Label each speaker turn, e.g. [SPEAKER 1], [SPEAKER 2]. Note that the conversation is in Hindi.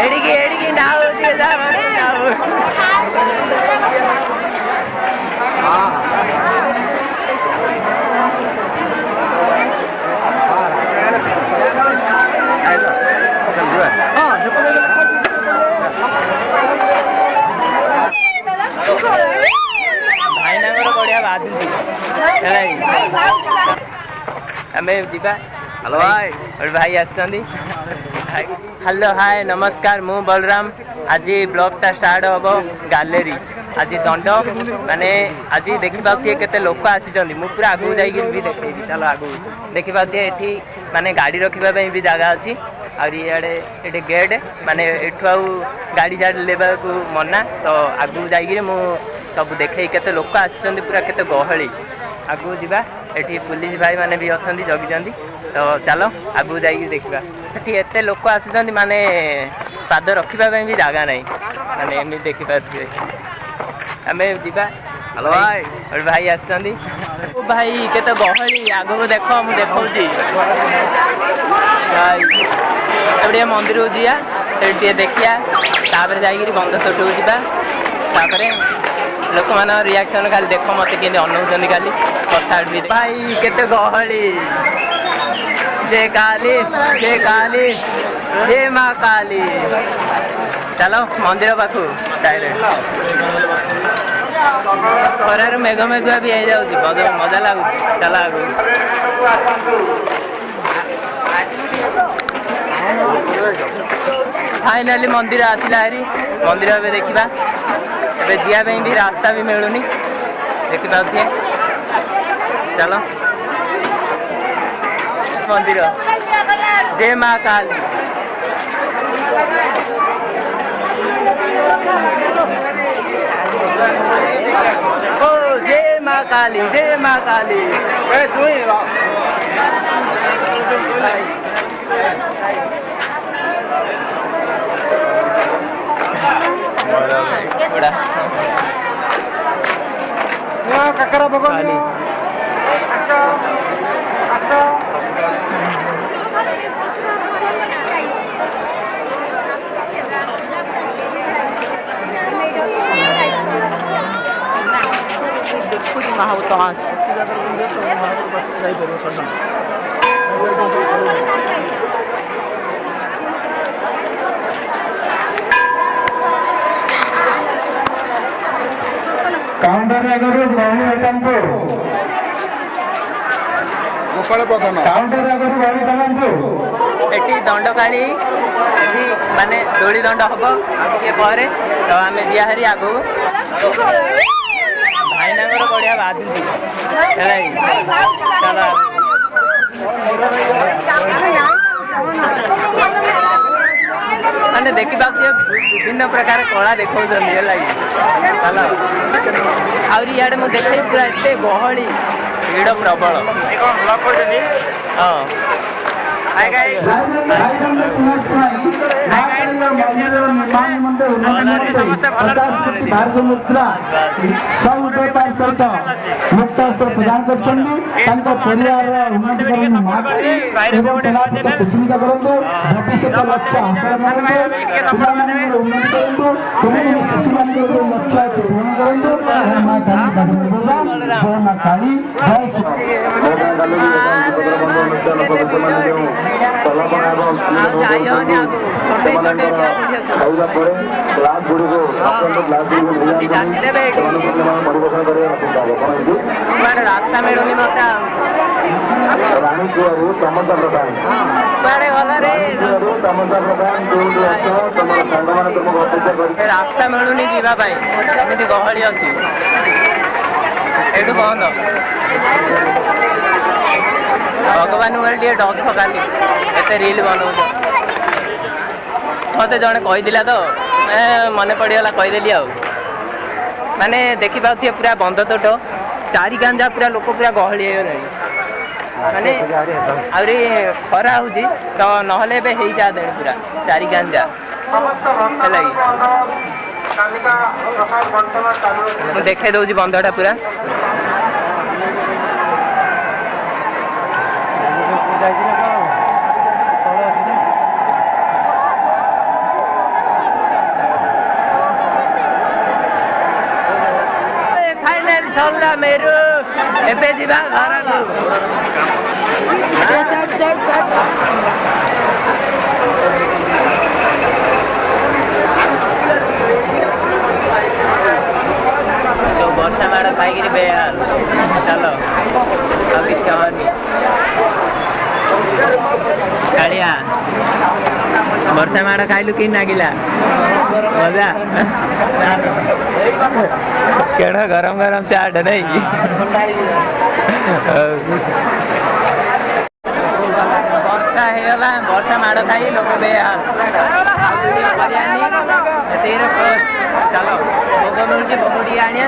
[SPEAKER 1] ଏଡ଼ିକି ନାଉ ଟିକେ ଯା ନାଉ ଭାଇନାଙ୍କର ବଢିଆ ବାଜୁଛି ଆମେ ଯିବା। हेलो भाई और भाई आसुँच हेलो हाय नमस्कार मु बलराम आज ब्लॉगटा स्टार्ट हम गैलरी आज दंड माने आज देखिए केते लोक आसी पूरा आगू जा देखे चलो आगू देखिए ये माने गाड़ी रखा भी जगह अच्छी आड़े ये गेट माने एठू आउ गाड़ी छाड़ लेवा मना तो आगू जाइए मु सब देखे केते लोक आसी पूरा केते गहली आगू जावा एठी पुलिस भाई माने भी अच्छा जगी तो चलो आगू जाइए देखा एत लोक आसुँच माने पाद रखापी भी जगह ना माने एम देखिपे आम जा। हेलो भाई और भाई आसुँच भाई केते गहली आगू देख मुझे देखी मंदिर को जा देखिया जाकि बंध तोटू जापर लोक मान रिएक्शन खाली देख मत के अनौन खाली कथा भाई केते गहली जय काली जय माँ काली चलो मंदिर पाखु खरार मेघ मेघुआ भी हो जाऊँ मजा लगुच चलो आगु फाइनाली मंदिर आसला हारी मंदिर ए देखा ए जावाई भी रास्ता भी मिलूनी देखिपे चलो मंदिर जय माँ काली ओ जय माँ काली जय माँ काली ककरा भगवान देखुच महाव तो
[SPEAKER 2] काउंटर आगर गहली हटातु गोपाल प्रधान काउंटर आगर गहली हटातु
[SPEAKER 1] एटी दंडकाली माने दोली दंड हम आगे तो आम दिहारी आगु भाईना बढ़िया बाजुची चलो मैंने देखी विभिन्न प्रकार कला देखा चलो आड़े मुझे देखे पूरा एत गहली भीड़ प्रबल हाँ
[SPEAKER 2] निर्माण निमंते उन्नति निमंते 50 कोटी भारतीय मुद्रा सौदार सहित मुक्त अस्त्र प्रदान कर परिवार उन्नतिकरण चलापथ कुसुमिता करूँ भविष्य लक्ष्य हासिल करूँ उन्नति करूँ शिशु मान लक्ष्य पूर्ण करूँ जय माँ काली जय माँ काली जय
[SPEAKER 1] रास्ता मिलूनी मत रास्ता मिलूनी जावाई गहली अच्छी एठू बंद भगवान टे डर थकानी एत रिल बनाऊ मत जड़े कहीदिला तो मन पड़गला कहीदेली माने देखी पाथे पूरा बंद तोट चारि गांजा पूरा लोक पूरा गहली माने आहरी खरा हो तो नहले हो जाते पूरा चारि गांजा देखे दूसरी बंधटा पूरा ହେଇଗଲା ମେରୁ ଏବେ ଯିବା ଘରକୁ। तो वर्षा माड़ खाई बेहाल चलो अब किसी कहानी कालिया वर्षा माड़ खाइलु कि नागिला मजा केड़ा गरम गरम चाट नहीं वर्षा हेला वर्षा माड़ खाई लोक बेहाल चलो भोग मिलूँ भोग टी आनिया।